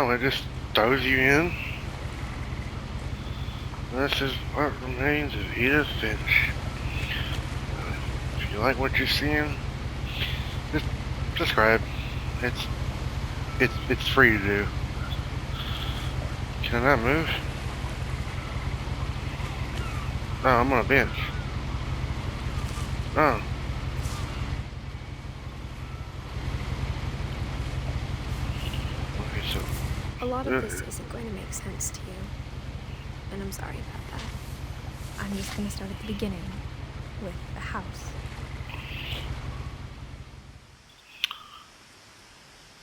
No, it just throws you in. This is what remains of Edith Finch. If you like what you're seeing, just subscribe. It's it's free to do. Can I not move? Oh, I'm on a bench. Oh. Okay, so A lot of this isn't going to make sense to you, and I'm sorry about that. I'm just going to start at the beginning, with the house.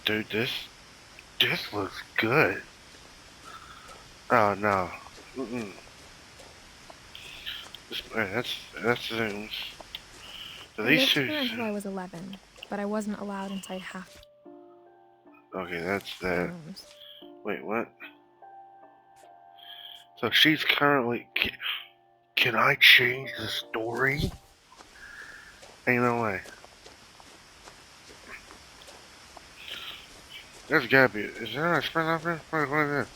dude, this looks good. Oh no. That's zooms. So I these lived two. here until I was 11, but I wasn't allowed inside half Okay, that's the that. rooms. Wait, what? So she's currently. Can I change the story? Ain't no way. There's gotta be. Is there an express out there? What is that?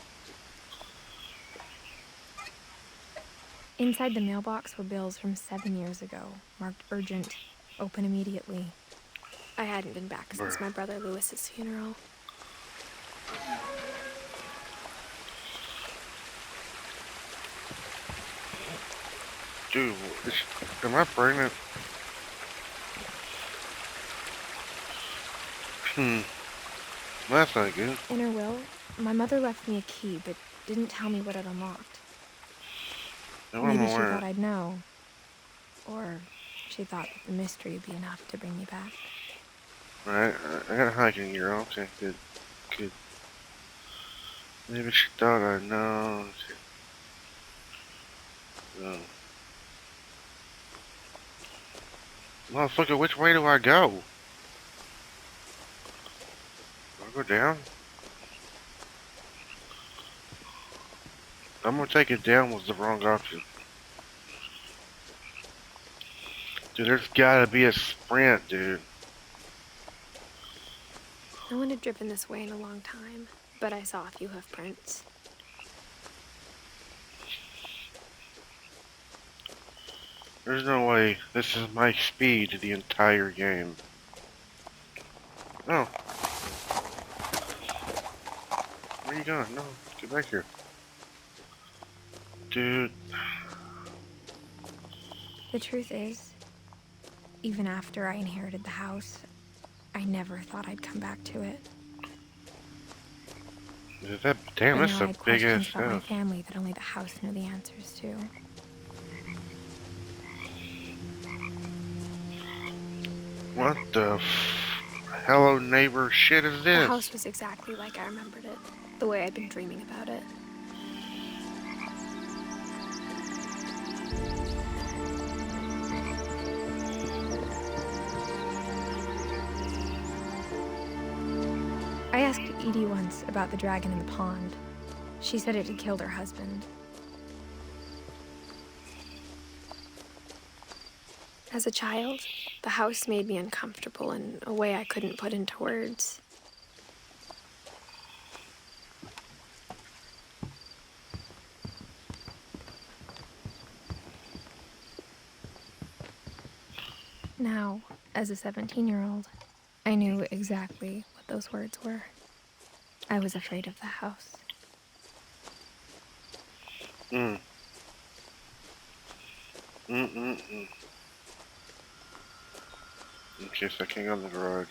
Inside the mailbox were bills from 7 years ago, marked urgent, open immediately. I hadn't been back since my brother Lewis's funeral. Dude, am I pregnant? That's not good. In her will, my mother left me a key, but didn't tell me what it unlocked. No, I'm Maybe she aware. thought I'd know. Or she thought that the mystery would be enough to bring me back. Alright, I got a hiking gear. Okay, good. Good. Maybe she thought I know. No. Motherfucker, which way do I go? Do I go down? I'm gonna take it down was the wrong option. Dude, there's gotta be a sprint, dude. No one had driven this way in a long time, but I saw a few hoof prints. There's no way this is my speed the entire game. Oh. Where are you going? No, get back here. Dude. The truth is, even after I inherited the house, I never thought I'd come back to it. Damn, I that's know I a had big ass questions about my house. family that only the house knew the answers to. What the hello neighbor shit is The this? house was exactly like I remembered it, the way I'd been dreaming about it. I asked Edie once about the dragon in the pond. She said it had killed her husband. As a child, the house made me uncomfortable in a way I couldn't put into words. Now, as a 17-year-old, I knew exactly what those words were. I was afraid of the house. Mm. Mm-mm-mm. Okay, so I can't go in the garage.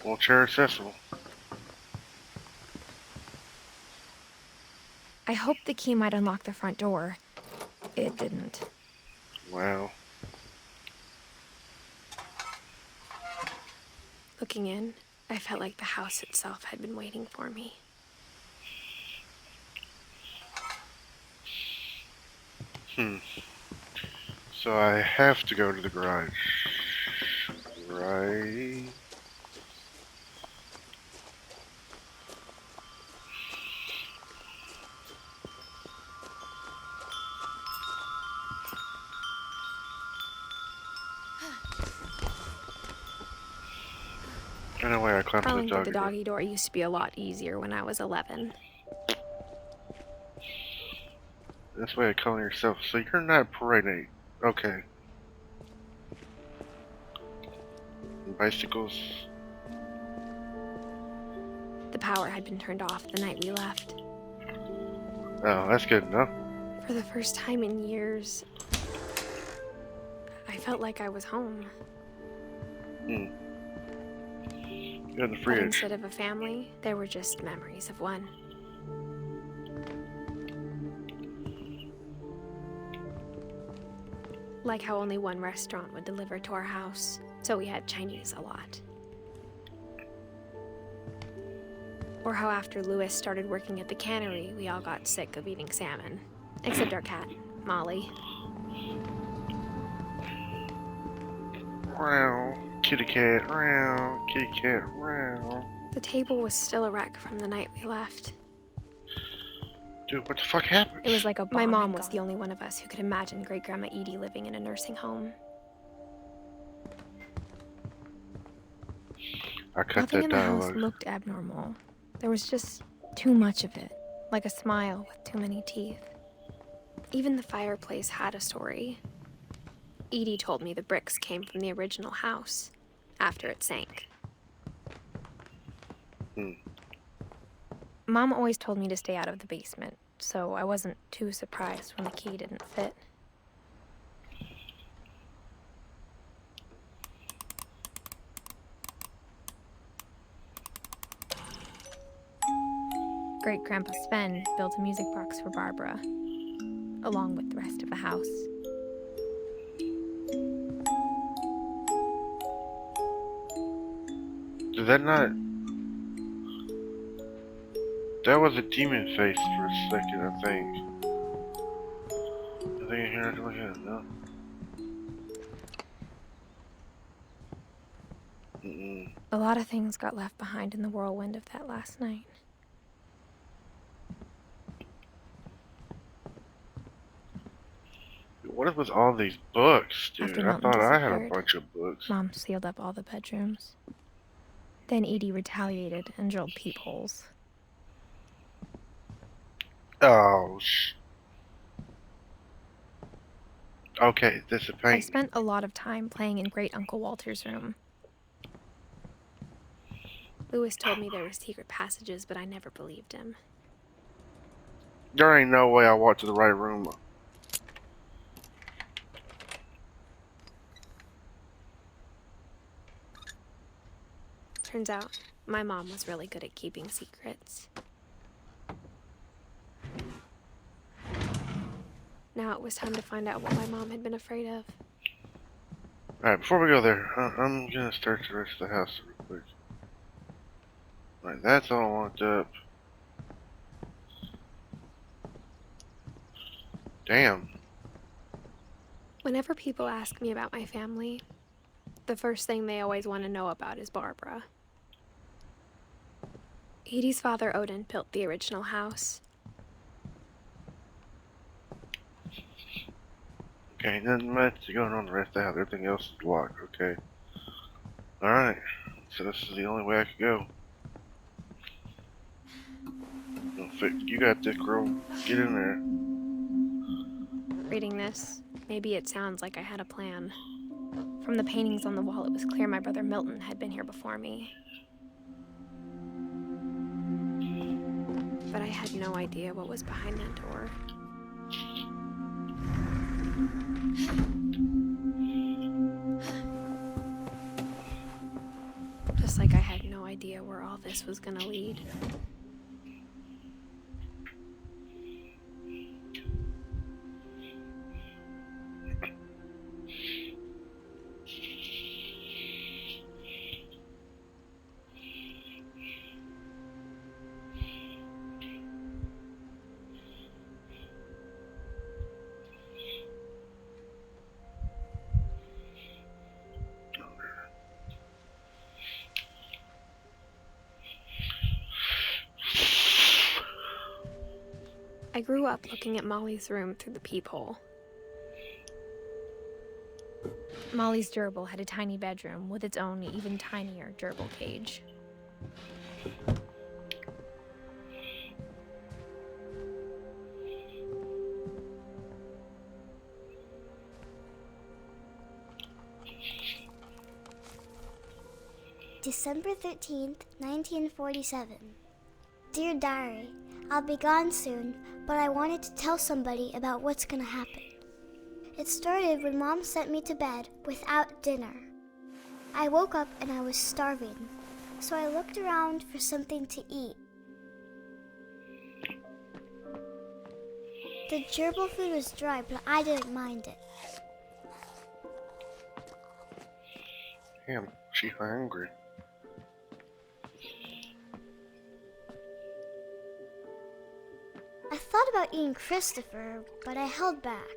Wheelchair accessible. I hoped the key might unlock the front door. It didn't. Wow. Looking in, I felt like the house itself had been waiting for me. So I have to go to the garage. Right. And the way I climbed Crawling the through the doggy door. doggy door used to be a lot easier when I was 11. This way of calling yourself. So you're not pregnant. Okay. And bicycles. The power had been turned off the night we left. Oh, that's good enough. For the first time in years, I felt like I was home. You got the But fridge. instead of a family, there were just memories of one. Like how only one restaurant would deliver to our house, so we had Chinese a lot. Or how after Louis started working at the cannery, we all got sick of eating salmon. Except our cat, Molly. Meow. Kitty cat. Meow. Kitty cat. Meow. The table was still a wreck from the night we left. Dude, what the fuck happened? It was like a bomb. My mom was the only one of us who could imagine Great-Grandma Edie living in a nursing home. I cut Nothing that in the house dialogue. looked abnormal. There was just too much of it, like a smile with too many teeth. Even the fireplace had a story. Edie told me the bricks came from the original house, after it sank. Mom always told me to stay out of the basement, so I wasn't too surprised when the key didn't fit. Great-Grandpa Sven built a music box for Barbara, along with the rest of the house. Did that not... That was a demon face for a second, I think. I think I hear it. Look at it, no? A lot of things got left behind in the whirlwind of that last night. What if with all these books, dude? After I Milton thought I had a disappeared, bunch of books. Mom sealed up all the bedrooms. Then Edie retaliated and drilled peepholes. Oh, Okay, this is a pain. I spent a lot of time playing in Great Uncle Walter's room. Louis told me there were secret passages, but I never believed him. There ain't no way I walked to the right room. Turns out, my mom was really good at keeping secrets. Now it was time to find out what my mom had been afraid of. Alright, before we go there, I'm gonna start the rest of the house real quick. Alright, that's all locked up. Damn. Whenever people ask me about my family, the first thing they always want to know about is Barbara. Edie's father, Odin, built the original house. Okay, nothing much going on the rest of the house. Everything else is locked, okay. Alright, so this is the only way I could go. You got this, girl. Get in there. Reading this, maybe it sounds like I had a plan. From the paintings on the wall, it was clear my brother Milton had been here before me. But I had no idea what was behind that door. Just like I had no idea where all this was gonna lead. I grew up looking at Molly's room through the peephole. Molly's gerbil had a tiny bedroom with its own even tinier gerbil cage. December 13th, 1947. Dear Diary, I'll be gone soon, but I wanted to tell somebody about what's gonna happen. It started when Mom sent me to bed without dinner. I woke up and I was starving, so I looked around for something to eat. The gerbil food was dry, but I didn't mind it. Damn, she hungry. I thought about eating Christopher, but I held back.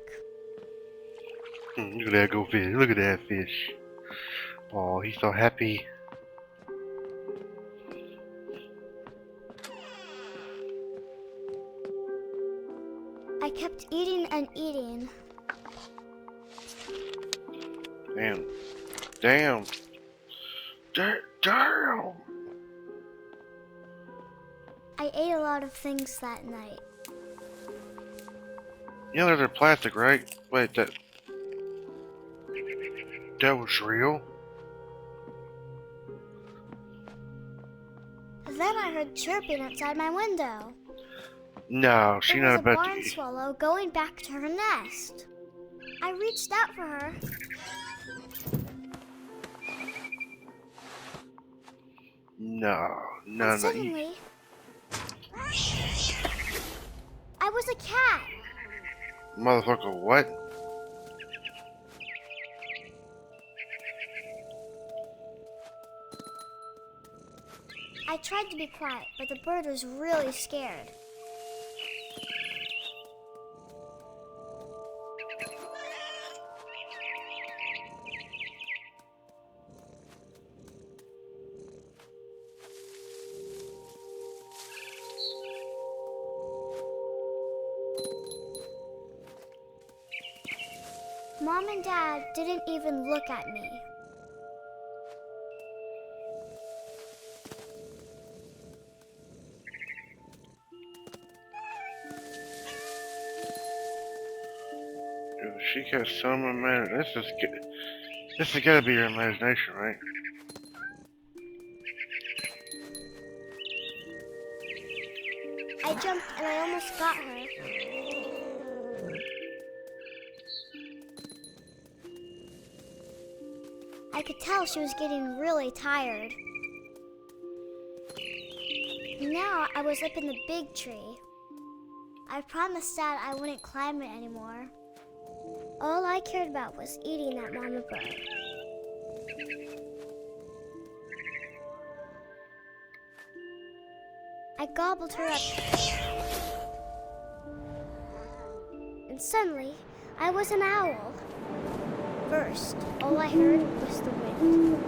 Look at that go fish. Look at that fish. Oh, he's so happy. I kept eating and eating. Damn. Damn. Damn. I ate a lot of things that night. You know they're plastic, right? Wait, that was real? Then I heard chirping outside my window. No, she It not was a about barn to eat. swallow going back to her nest. I reached out for her. No, no, And no. suddenly, I was a cat. Motherfucker, what? I tried to be quiet, but the bird was really scared. Mom and Dad didn't even look at me. Dude, she got some imagination. This has gotta be her imagination, right? I jumped and I almost got her. I could tell she was getting really tired. Now I was up in the big tree. I promised Dad I wouldn't climb it anymore. All I cared about was eating that mama bird. I gobbled her up. And suddenly, I was an owl. First, all I heard was the wind.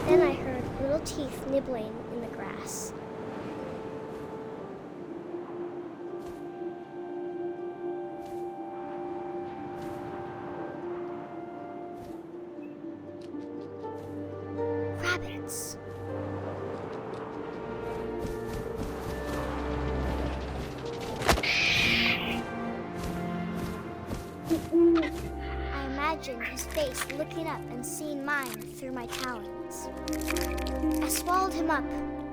Then I heard little teeth nibbling in the grass. Rabbits. I imagined his face looking up and seeing mine through my talons. I swallowed him up,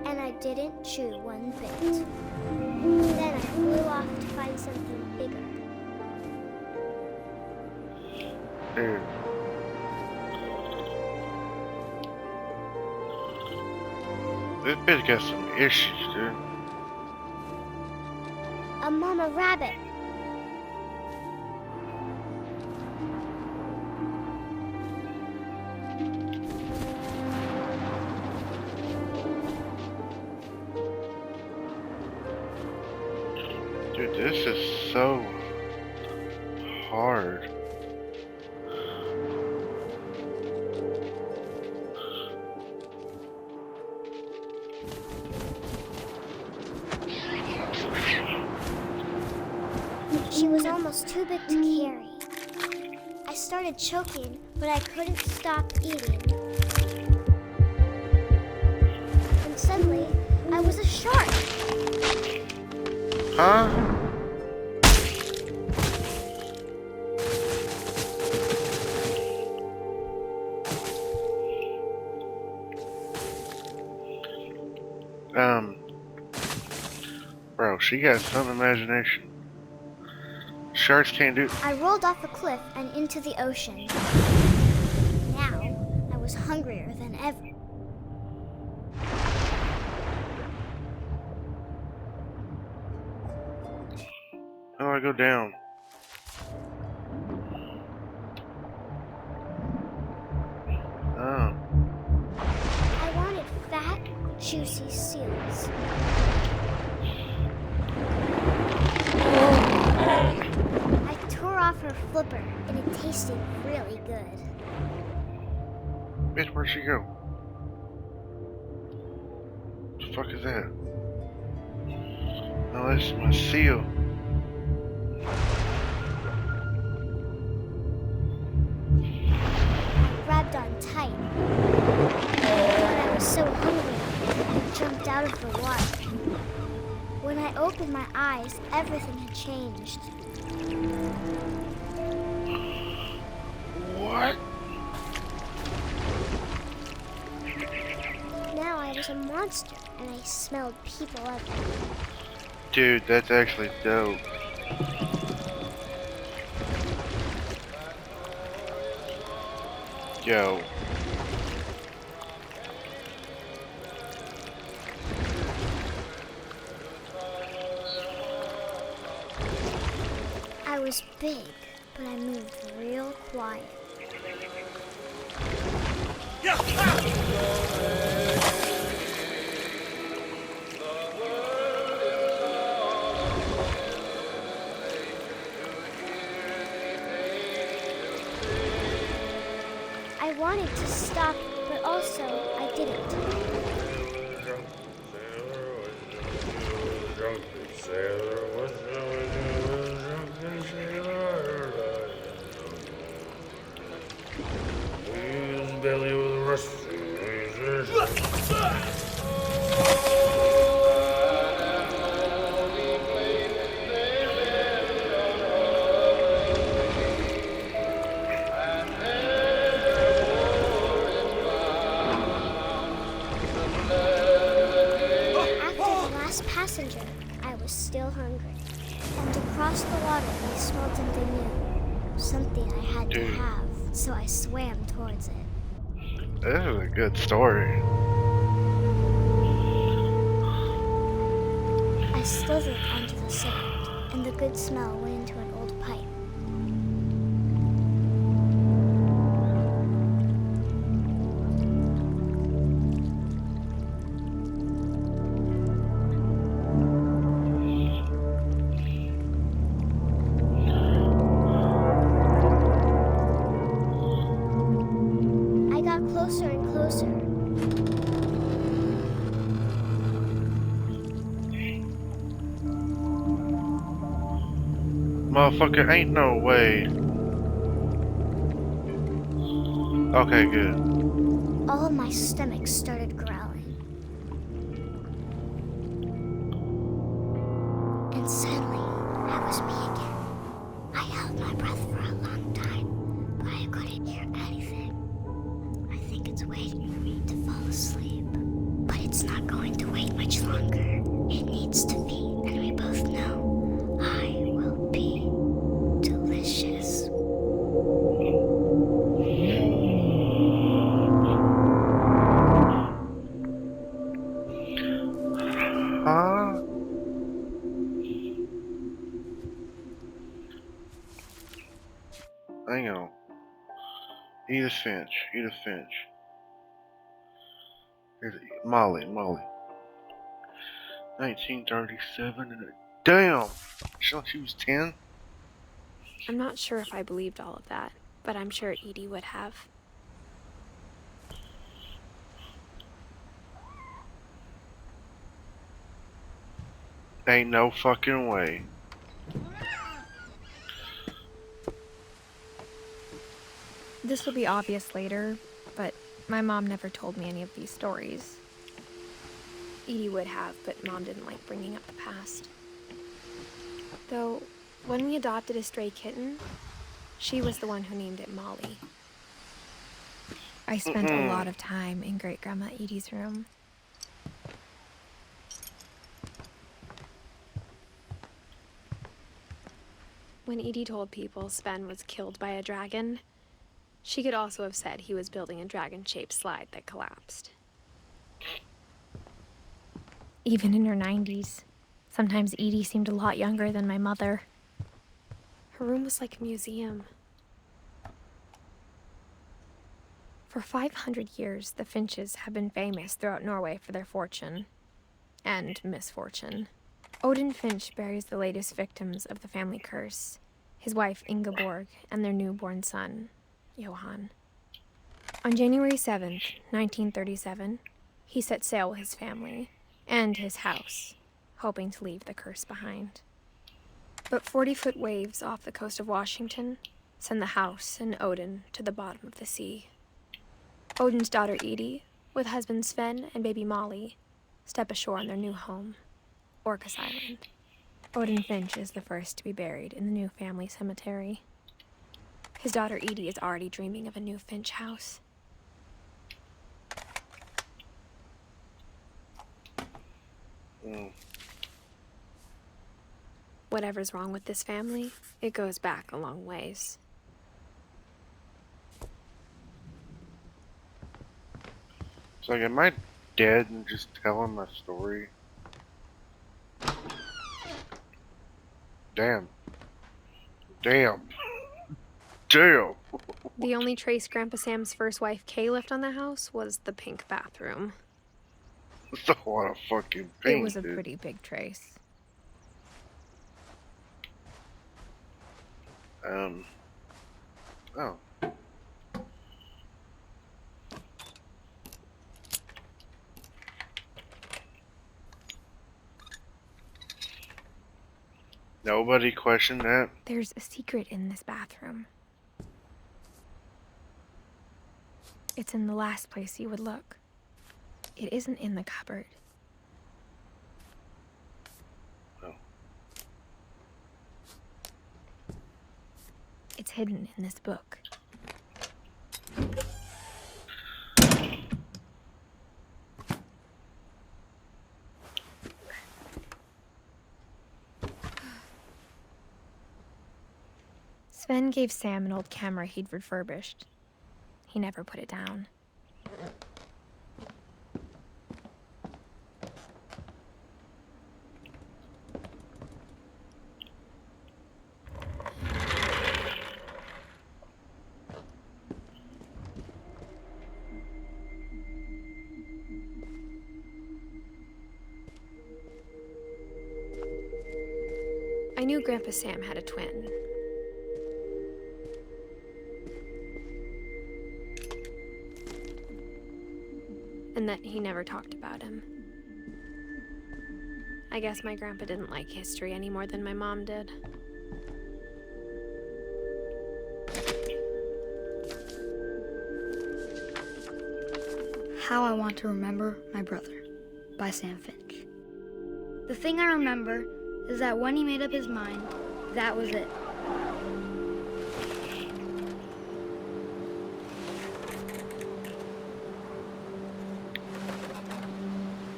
and I didn't chew one bit. Then I flew off to find something bigger. Dude. This bitch got some issues, dude. A mama rabbit. Dude, this is so hard. She was almost too big to carry. I started choking, but I couldn't stop eating. And suddenly, I was a shark. Huh? Bro, she got some imagination. Sharks can't do. I rolled off a cliff and into the ocean. Now, I was hungrier than ever. How do I go down? Oh. I wanted fat, juicy seals. I tore off her flipper, and it tasted really good. Bitch, where'd she go? What the fuck is that? Oh, that's my seal. I grabbed on tight, but I was so hungry, I jumped out of the water. When I opened my eyes, everything had changed. What? Now I was a monster, and I smelled people everywhere. Dude, that's actually dope. Yo. I was big, but I moved real quiet. I wanted to stop, but also I didn't. Passenger, I was still hungry. And across the water, I smelled something new. Something I had to have, so I swam towards it. This is a good story. I slithered onto the sand, and the good smell went into an old pipe. Closer and closer. Motherfucker, ain't no way. Okay, good. All of my stomach started growling. And suddenly, I was me again. I held my breath for a long time, but I couldn't hear anything. I think it's waiting for me to fall asleep. But it's not going to wait much longer. It needs to be, and we both know I will be delicious. Huh? Hang on. Edith Finch. Edith Finch. Here's Molly. 1937. Damn! She was 10? I'm not sure if I believed all of that, but I'm sure Edie would have. Ain't no fucking way. This will be obvious later, but my mom never told me any of these stories. Edie would have, but Mom didn't like bringing up the past. Though, when we adopted a stray kitten, she was the one who named it Molly. I spent a lot of time in Great-Grandma Edie's room. When Edie told people Sven was killed by a dragon, she could also have said he was building a dragon-shaped slide that collapsed. Even in her 90s, sometimes Edie seemed a lot younger than my mother. Her room was like a museum. For 500 years, the Finches have been famous throughout Norway for their fortune and misfortune. Odin Finch buries the latest victims of the family curse, his wife Ingeborg and their newborn son, Johan. On January 7th, 1937, he set sail with his family and his house, hoping to leave the curse behind. But 40-foot waves off the coast of Washington send the house and Odin to the bottom of the sea. Odin's daughter Edie, with husband Sven and baby Molly, step ashore on their new home, Orcas Island. Odin Finch is the first to be buried in the new family cemetery. His daughter Edie is already dreaming of a new Finch house. Whatever's wrong with this family, it goes back a long ways. So, like, am I dead and just telling my story? Damn. Damn. Damn. The only trace Grandpa Sam's first wife Kay left on the house was the pink bathroom. That's a lot of fucking paint. It was a pretty big trace. Oh. Nobody questioned that. There's a secret in this bathroom. It's in the last place you would look. It isn't in the cupboard. Oh. It's hidden in this book. Sven gave Sam an old camera he'd refurbished. He never put it down. I knew Grandpa Sam had a twin. And that he never talked about him. I guess my grandpa didn't like history any more than my mom did. How I Want to Remember My Brother by Sam Finch. The thing I remember is that when he made up his mind, that was it.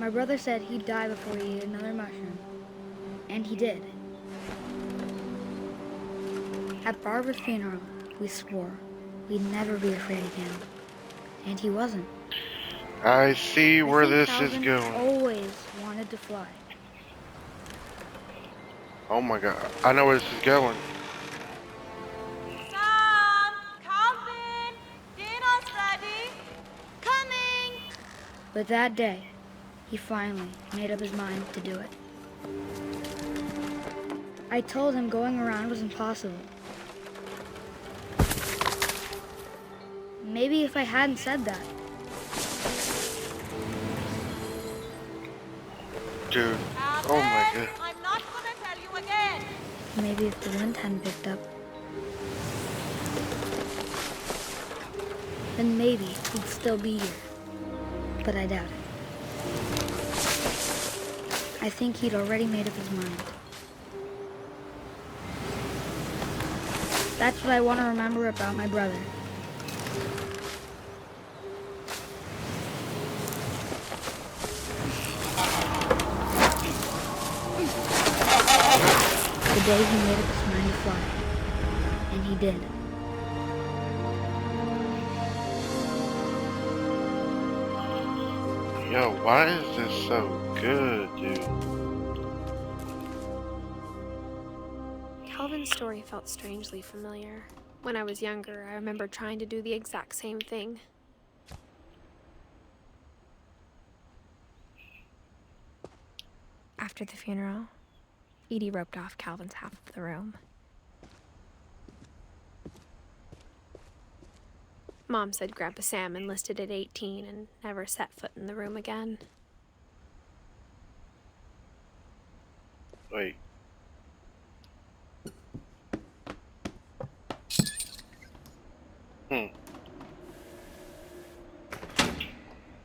My brother said he'd die before he ate another mushroom, and he did. At Barbara's funeral, we swore we'd never be afraid again, and he wasn't. I see where this is Calvin going. always wanted to fly. Oh my god. I know where this is going. Sam! Calvin! Dinner's ready! Coming! But that day, he finally made up his mind to do it. I told him going around was impossible. Maybe if I hadn't said that. Dude. Oh my god. I'm not gonna tell you again! Maybe if the wind hadn't picked up. then maybe he'd still be here. But I doubt it. I think he'd already made up his mind. That's what I want to remember about my brother. The day he made up his mind to fly. And he did. Yo, why is this so good, dude? Calvin's story felt strangely familiar. When I was younger, I remember trying to do the exact same thing. After the funeral, Edie roped off Calvin's half of the room. Mom said Grandpa Sam enlisted at 18 and never set foot in the room again. Wait.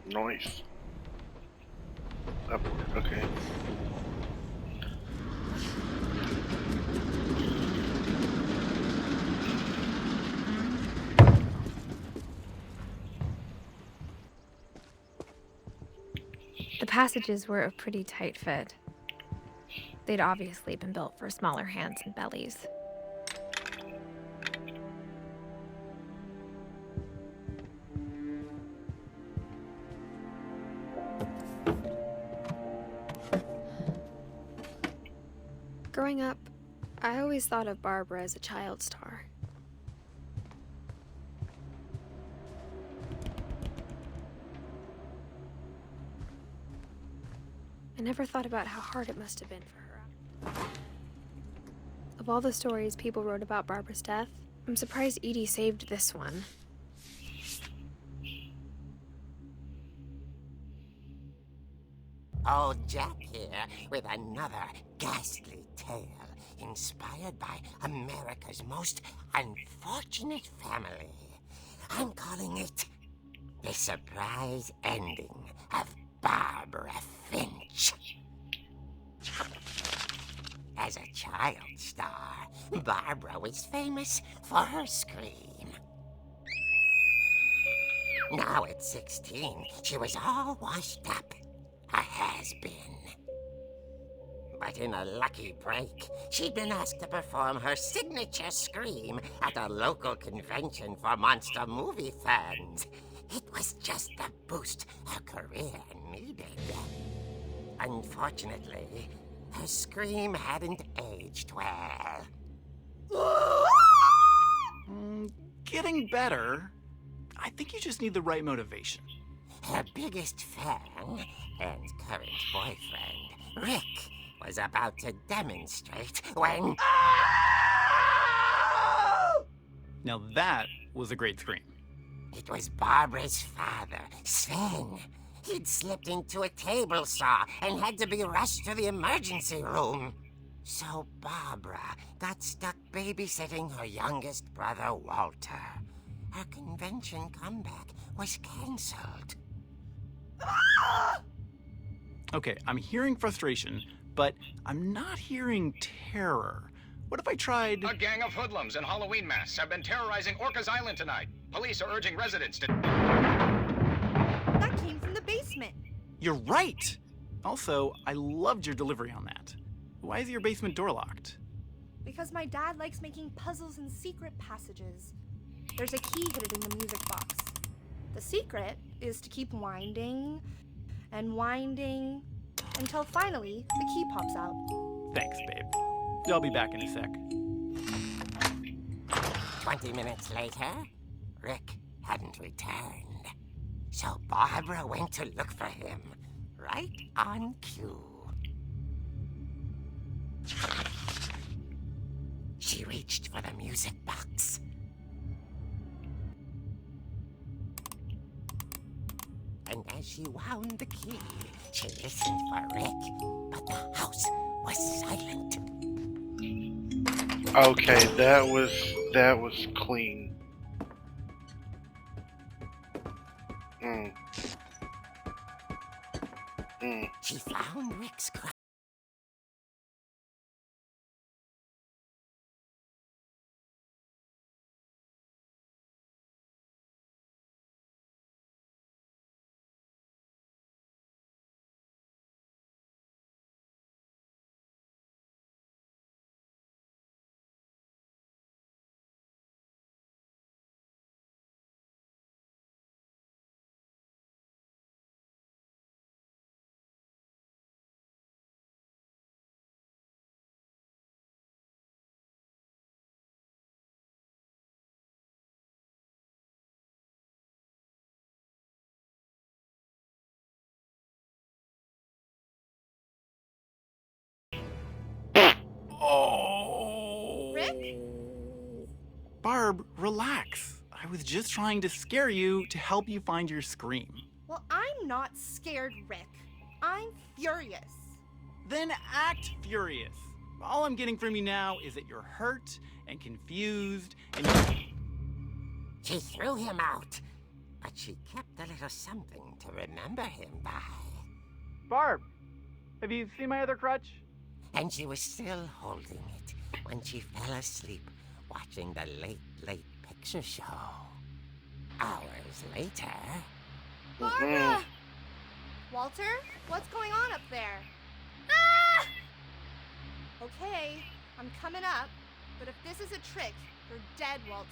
Nice. Upward, okay. The passages were a pretty tight fit. They'd obviously been built for smaller hands and bellies. Growing up, I always thought of Barbara as a child star. I never thought about how hard it must have been for her. Of all the stories people wrote about Barbara's death, I'm surprised Edie saved this one. Old Jack here with another ghastly tale inspired by America's most unfortunate family. I'm calling it The Surprise Ending of Barbara Finch. As a child star, Barbara was famous for her scream. Now at 16, she was all washed up. A has-been. But in a lucky break, she'd been asked to perform her signature scream at a local convention for monster movie fans. It was just the boost her career needed. Unfortunately, her scream hadn't aged well. Getting better. I think you just need the right motivation. Her biggest fan and current boyfriend, Rick, was about to demonstrate when... Now that was a great scream. It was Barbara's father, Sven. He'd slipped into a table saw and had to be rushed to the emergency room. So Barbara got stuck babysitting her youngest brother, Walter. Her convention comeback was canceled. Okay, I'm hearing frustration, but I'm not hearing terror. What if I tried... A gang of hoodlums in Halloween masks have been terrorizing Orcas Island tonight. Police are urging residents to... That came from the basement. You're right! Also, I loved your delivery on that. Why is your basement door locked? Because my dad likes making puzzles and secret passages. There's a key hidden in the music box. The secret is to keep winding and winding until finally the key pops out. Thanks, babe. I'll be back in a sec. 20 minutes later, Rick hadn't returned. So Barbara went to look for him, right on cue. She reached for the music box. And as she wound the key, she listened for Rick, but the house was silent. Okay, that was clean. She found Rick's crutch. Oh. Rick? Barb, relax. I was just trying to scare you to help you find your scream. Well, I'm not scared, Rick. I'm furious. Then act furious. All I'm getting from you now is that you're hurt and confused and She threw him out, but she kept a little something to remember him by. Barb, have you seen my other crutch? And she was still holding it when she fell asleep watching the late picture show. Hours later... Barbara! Walter, what's going on up there? Ah! Okay, I'm coming up, but if this is a trick, you're dead, Walter.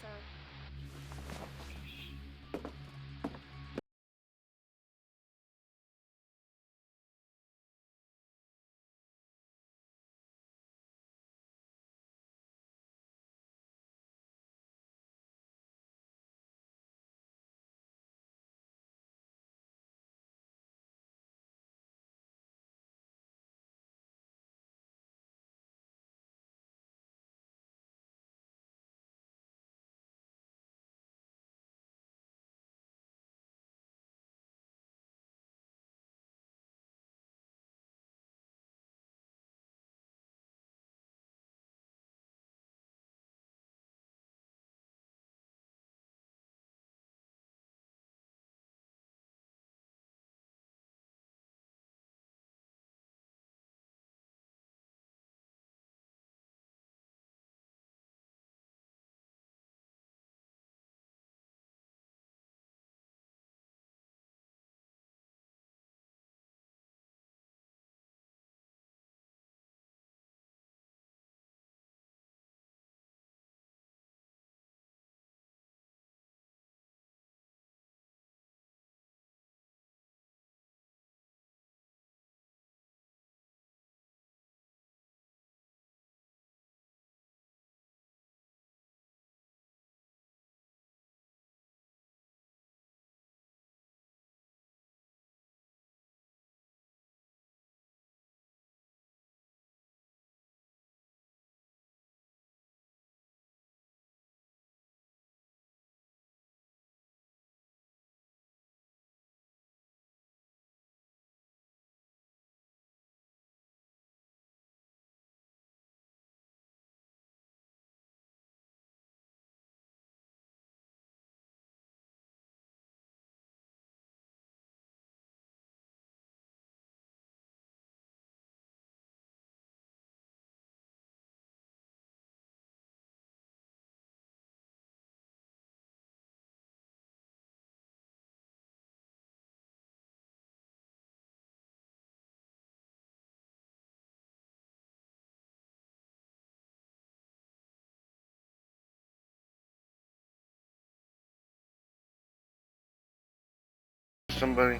Somebody.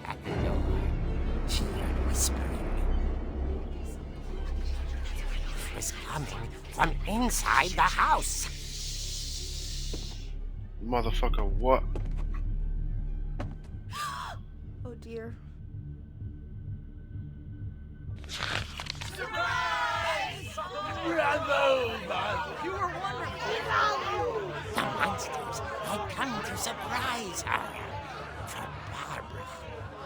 At the door, she heard whispering. It was coming from inside the house. Motherfucker, what? Oh dear. The monsters had come to surprise her. For Barbara,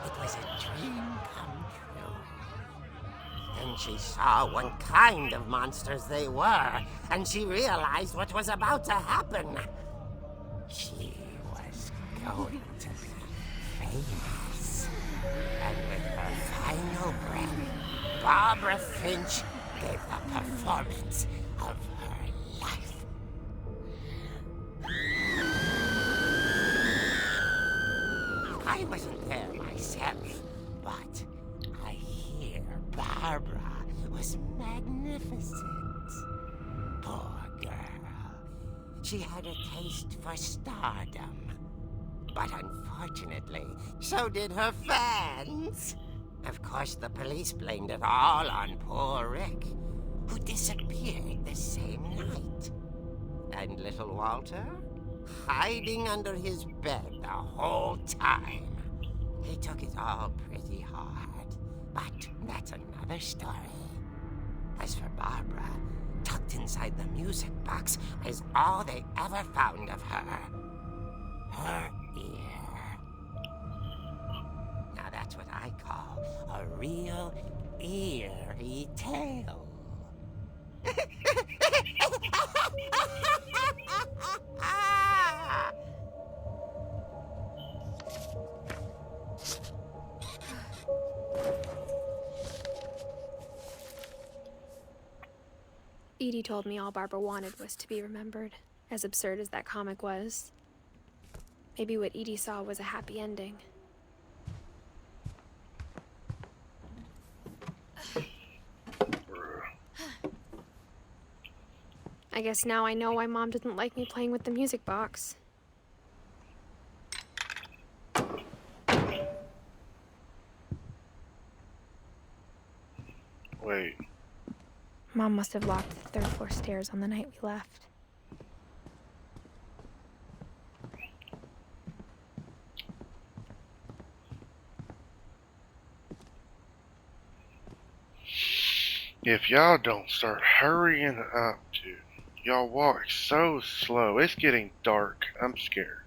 it was a dream come true. Then she saw what kind of monsters they were, and she realized what was about to happen. She was going to be Barbara Finch gave the performance of her life. I wasn't there myself, but I hear Barbara was magnificent. Poor girl. She had a taste for stardom. But unfortunately, so did her fans. Of course, the police blamed it all on poor Rick, who disappeared the same night. And little Walter? Hiding under his bed the whole time. He took it all pretty hard. But that's another story. As for Barbara, tucked inside the music box is all they ever found of her. Her ear. Now that's what I call a real eerie tale. Edie told me all Barbara wanted was to be remembered, as absurd as that comic was. Maybe what Edie saw was a happy ending. I guess now I know why Mom didn't like me playing with the music box. Wait. Mom must have locked the third floor stairs on the night we left. If y'all don't start hurrying up, dude. Y'all walk so slow. It's getting dark. I'm scared.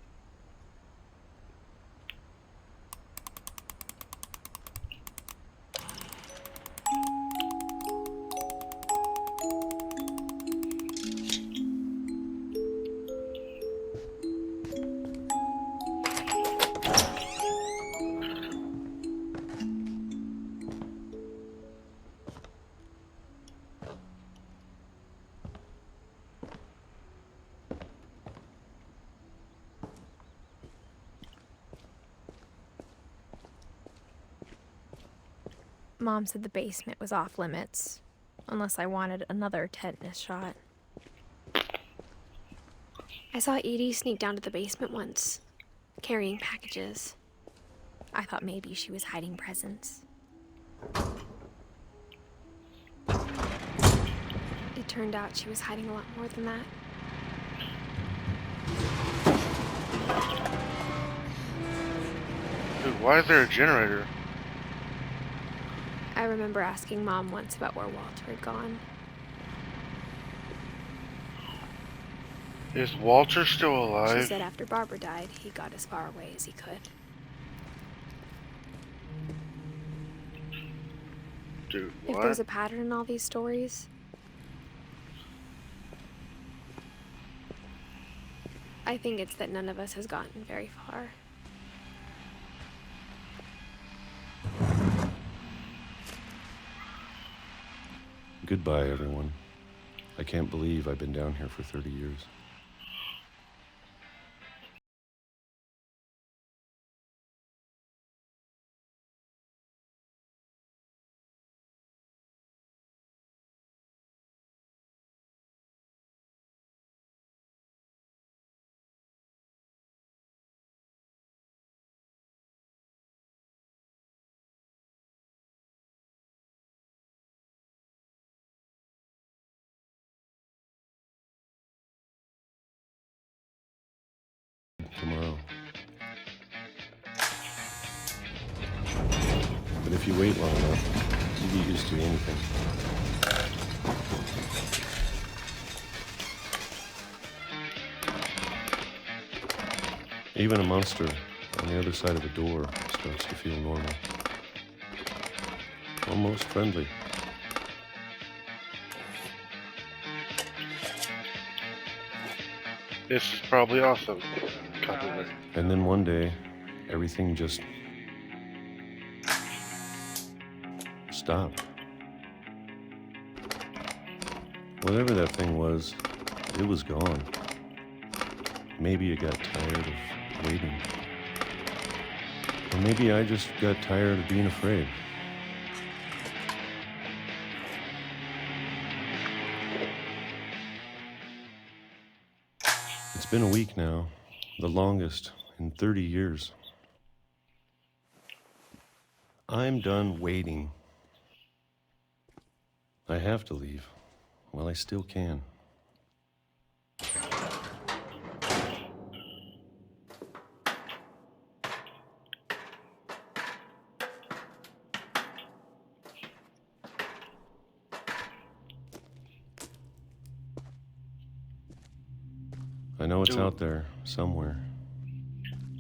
Mom said the basement was off limits, unless I wanted another tetanus shot. I saw Edie sneak down to the basement once, carrying packages. I thought maybe she was hiding presents. It turned out she was hiding a lot more than that. Dude, why is there a generator? I remember asking Mom once about where Walter had gone. Is Walter still She alive? said after Barbara died, he got as far away as he could. Dude, If what? there's a pattern in all these stories, I think it's that none of us has gotten very far. Goodbye, everyone. I can't believe I've been down here for 30 years. Tomorrow. But if you wait long enough, you get used to anything. Even a monster on the other side of a door starts to feel normal. Almost friendly. This is probably awesome. Copyright. And then one day, everything just stopped. Whatever that thing was, it was gone. Maybe it got tired of waiting. Or maybe I just got tired of being afraid. It's been a week now, the longest in 30 years. I'm done waiting. I have to leave. Well, I still can. I know it's Dude. out there somewhere.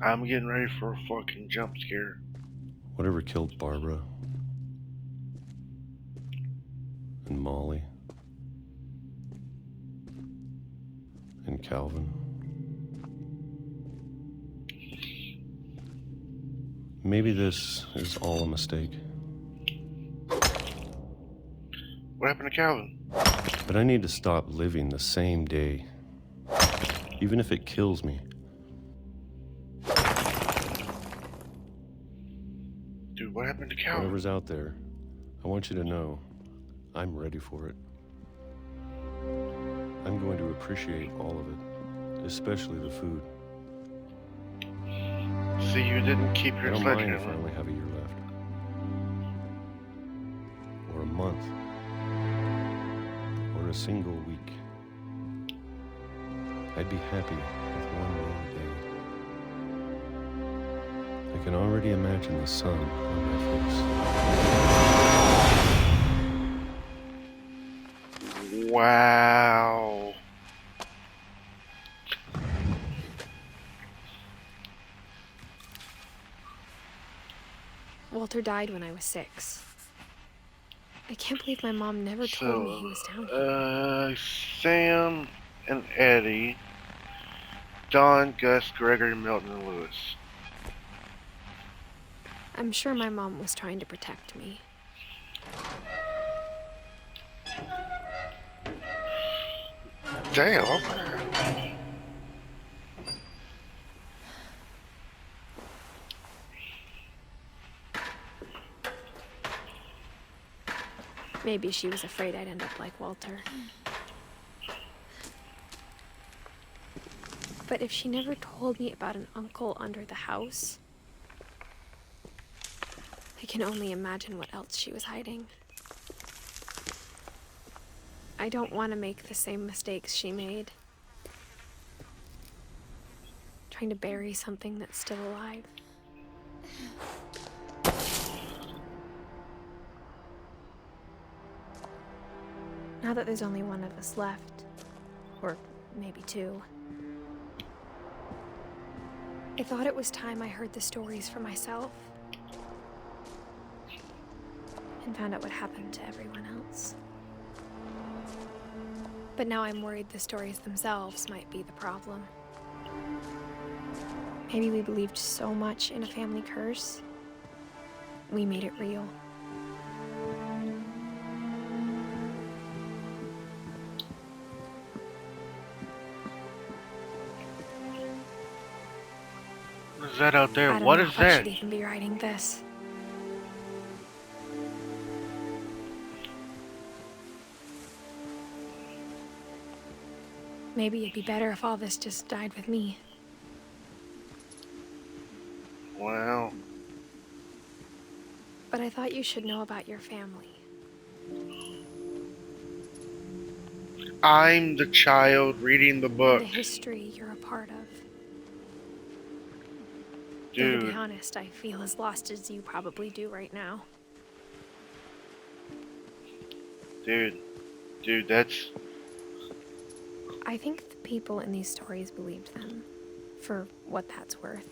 I'm getting ready for a fucking jump scare. Whatever killed Barbara and Molly and Calvin. Maybe this is all a mistake. What happened to Calvin? But I need to stop living the same day, even if it kills me. Dude, what happened to Calvin? Whatever's out there, I want you to know I'm ready for it. I'm going to appreciate all of it, especially the food. See, you didn't keep I your don't mind if I sledgehammer. only have a year left. Or a month. Or a single week. I'd be happy with one more day. I can already imagine the sun on my face. Wow. Walter died when I was 6. I can't believe my mom never told me he was down here. Sam and Eddie, Don, Gus, Gregory, Milton, and Lewis. I'm sure my mom was trying to protect me. Damn. Maybe she was afraid I'd end up like Walter. But if she never told me about an uncle under the house, I can only imagine what else she was hiding. I don't want to make the same mistakes she made. Trying to bury something that's still alive. Now that there's only one of us left, or maybe 2, I thought it was time I heard the stories for myself and found out what happened to everyone else. But now I'm worried the stories themselves might be the problem. Maybe we believed so much in a family curse, we made it real. What is that out there? I don't What know is if I that? should even be writing this. Maybe it'd be better if all this just died with me. Wow. But I thought you should know about your family. I'm the child reading the book. The history you're a part of. Though, to be Dude. honest, I feel as lost as you probably do right now. Dude, that's... I think the people in these stories believed them, for what that's worth.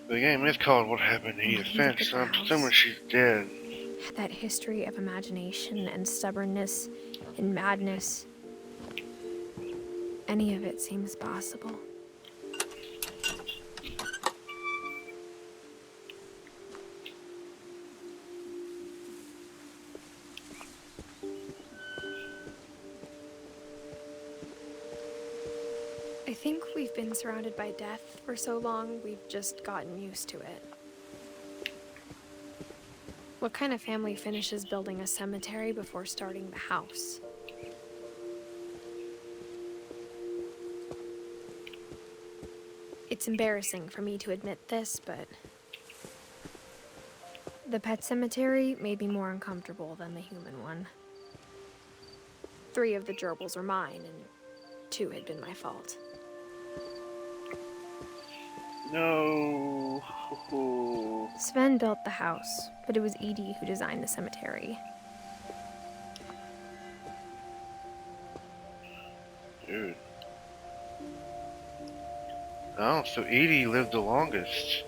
The game is called What Happened to Edith Maybe look Finch, at so the I'm house. assuming she's dead. that history of imagination and stubbornness and madness. Any of it seems possible. I think we've been surrounded by death for so long, we've just gotten used to it. What kind of family finishes building a cemetery before starting the house? It's embarrassing for me to admit this, but the pet cemetery made me more uncomfortable than the human one. 3 of the gerbils were mine, and 2 had been my fault. No. Sven built the house, but it was Edie who designed the cemetery. Dude. Oh, so Edie lived the longest.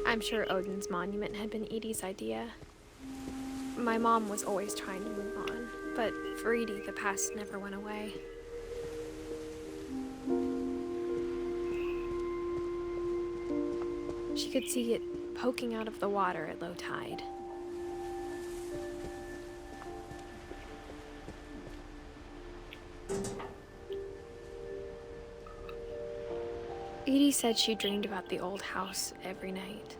I'm sure Odin's monument had been Edie's idea. My mom was always trying to move on, but for Edie, the past never went away. She could see it poking out of the water at low tide. Edie said she dreamed about the old house every night.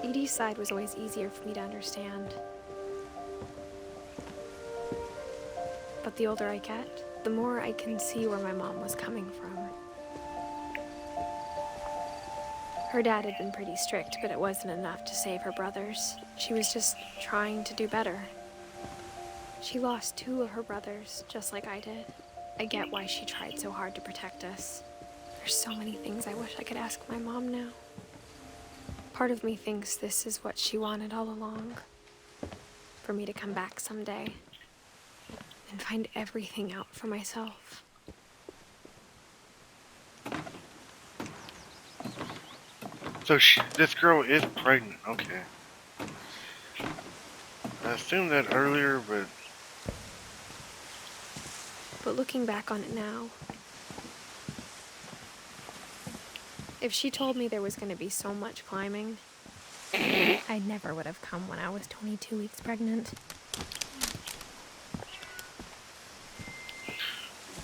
Edie's side was always easier for me to understand. But the older I get, the more I can see where my mom was coming from. Her dad had been pretty strict, but it wasn't enough to save her brothers. She was just trying to do better. She lost 2 of her brothers, just like I did. I get why she tried so hard to protect us. There's so many things I wish I could ask my mom now. Part of me thinks this is what she wanted all along. For me to come back someday and find everything out for myself. So this girl is pregnant. Okay. I assumed that earlier, but looking back on it now, if she told me there was going to be so much climbing, I never would have come when I was 22 weeks pregnant.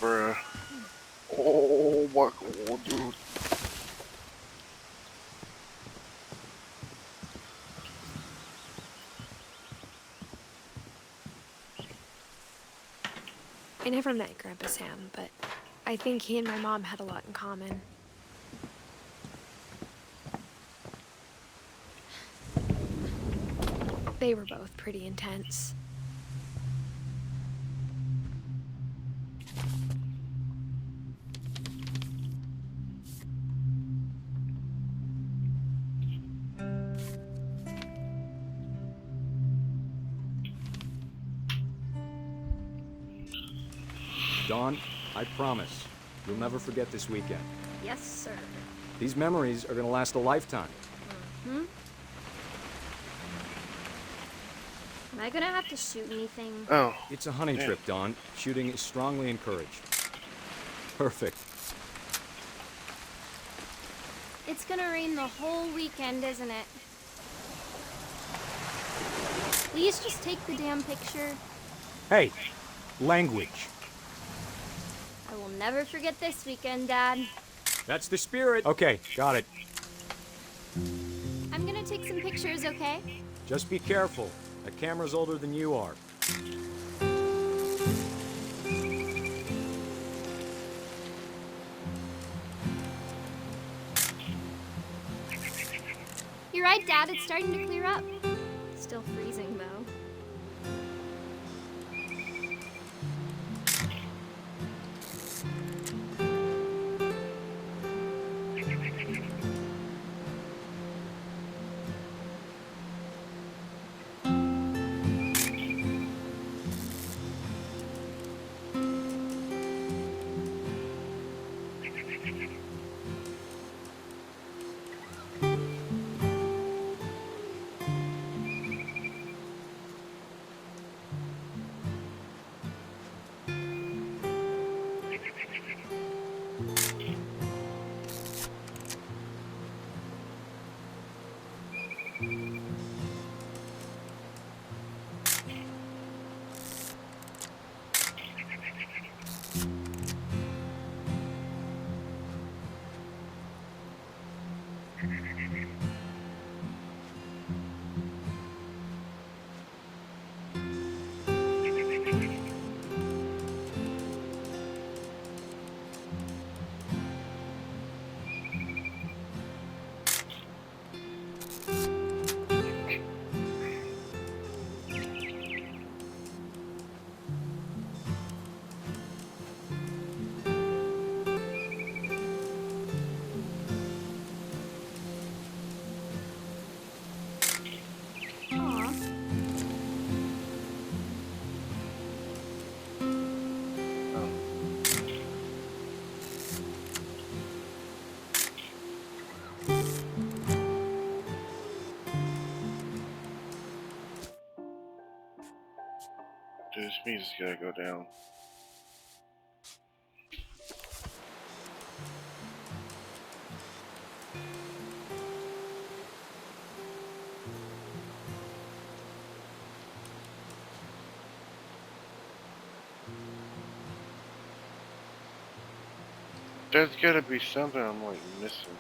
bruh. Oh my god, dude. I never met Grandpa Sam, but I think he and my mom had a lot in common. They were both pretty intense. Dawn, I promise, you'll never forget this weekend. Yes, sir. These memories are gonna last a lifetime. Am I gonna have to shoot anything? Oh. It's a hunting trip, Dawn. Shooting is strongly encouraged. Perfect. It's gonna rain the whole weekend, isn't it? Please just take the damn picture. Hey, language. I will never forget this weekend, Dad. That's the spirit. Okay, got it. I'm gonna take some pictures, okay? Just be careful. That camera's older than you are. You're right, Dad. It's starting to clear up. Still freezing, though. Aw. Dude, this music's gotta go down. There's gotta be something I'm like missing.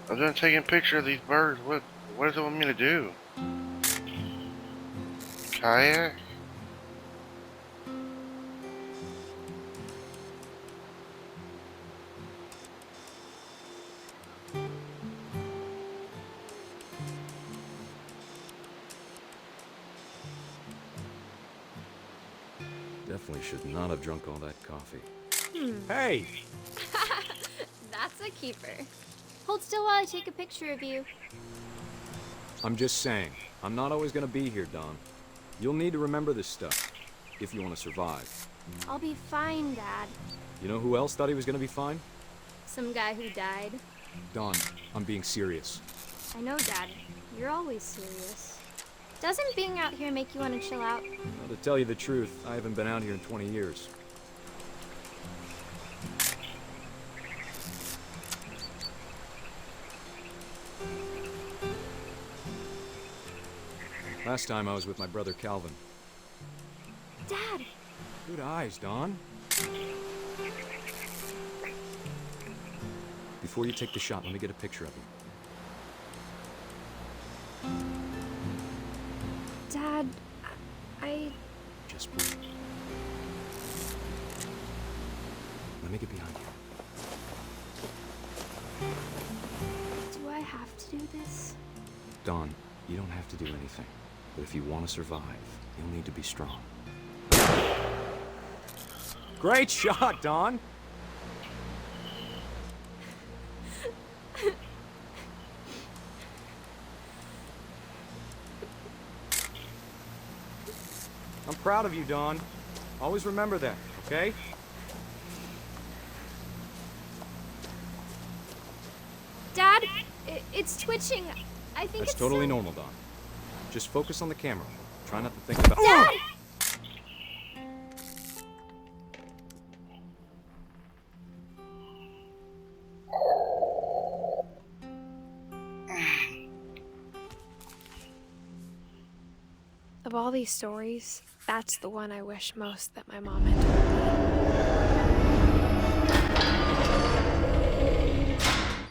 I'm done taking a picture of these birds. What does it want me to do? Kayak? Definitely should not have drunk all that coffee. Hmm. Hey! That's a keeper. Hold still while I take a picture of you. I'm just saying, I'm not always gonna be here, Don. You'll need to remember this stuff, if you want to survive. I'll be fine, Dad. You know who else thought he was gonna be fine? Some guy who died. Don, I'm being serious. I know, Dad. You're always serious. Doesn't being out here make you want to chill out? Well, to tell you the truth, I haven't been out here in 20 years. Last time I was with my brother Calvin. Dad! Good eyes, Don. Before you take the shot, let me get a picture of you. Dad, I... Just breathe. Let me get behind you. Do I have to do this? Don, you don't have to do anything. But if you want to survive, you'll need to be strong. Great shot, Don! I'm proud of you, Don. Always remember that, okay? Dad, it's twitching. I think That's it's totally so... normal, Don. Just focus on the camera. Try not to think about... Dad! Of all these stories, that's the one I wish most that my mom had told me.